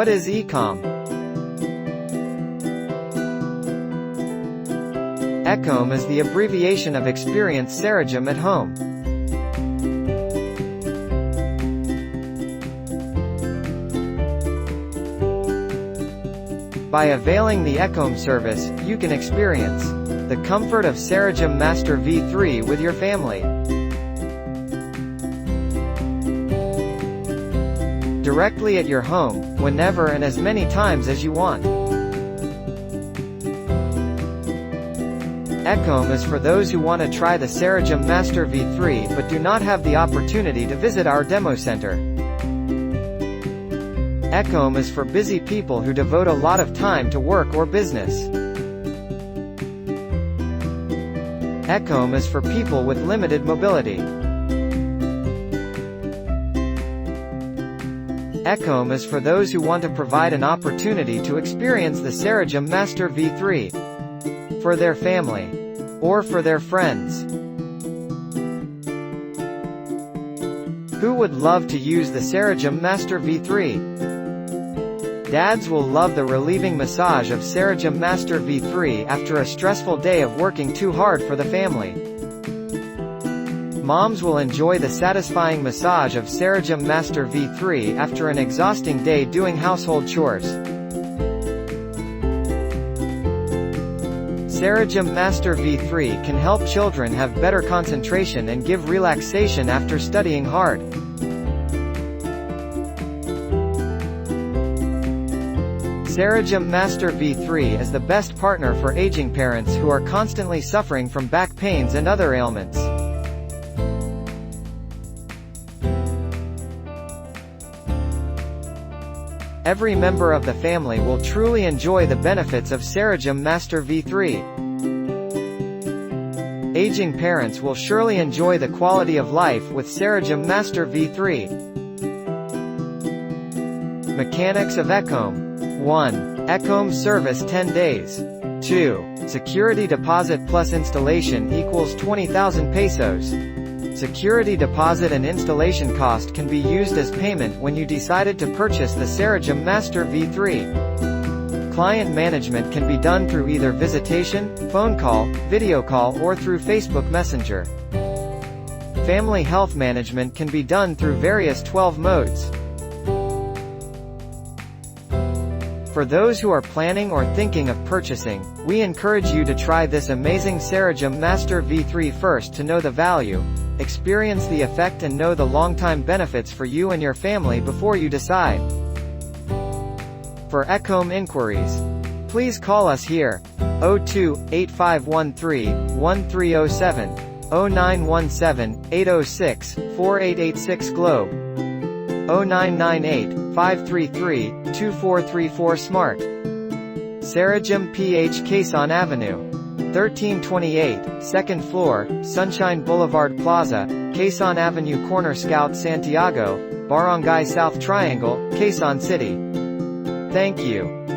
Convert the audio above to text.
What is ECHOM? ECHOM is the abbreviation of Experience CERAGEM at Home. By availing the ECHOM service, you can experience the comfort of CERAGEM Master V3 with your family. Directly at your home, whenever and as many times as you want. ECHOM is for those who want to try the CERAGEM Master V3 but do not have the opportunity to visit our demo center. ECHOM is for busy people who devote a lot of time to work or business. ECHOM is for people with limited mobility. ECHOM is for those who want to provide an opportunity to experience the CERAGEM Master V3 for their family or for their friends. Who would love to use the CERAGEM Master V3? Dads will love the relieving massage of CERAGEM Master V3 after a stressful day of working too hard for the family. Moms will enjoy the satisfying massage of CERAGEM Master V3 after an exhausting day doing household chores. CERAGEM Master V3 can help children have better concentration and give relaxation after studying hard. CERAGEM Master V3 is the best partner for aging parents who are constantly suffering from back pains and other ailments. Every member of the family will truly enjoy the benefits of CERAGEM Master V3. Aging parents will surely enjoy the quality of life with CERAGEM Master V3. Mechanics of ECHOM. 1. ECHOM service 10 days. 2. Security deposit plus installation equals 20,000 pesos. Security deposit and installation cost can be used as payment when you decided to purchase the CERAGEM Master V3. Client management can be done through either visitation, phone call, video call or through Facebook Messenger. Family health management can be done through various 12 modes. For those who are planning or thinking of purchasing, we encourage you to try this amazing CERAGEM Master V3 first to know the value, experience the effect and know the long-time benefits for you and your family before you decide. For ECHOM inquiries, please call us here, 02-8513-1307, 0917-806-4886 Globe, 0998-533-2434 Smart. CERAGEM PH Quezon Avenue, 1328, 2nd floor, Sunshine Boulevard Plaza, Quezon Avenue Corner Scout Santiago, Barangay South Triangle, Quezon City. Thank you.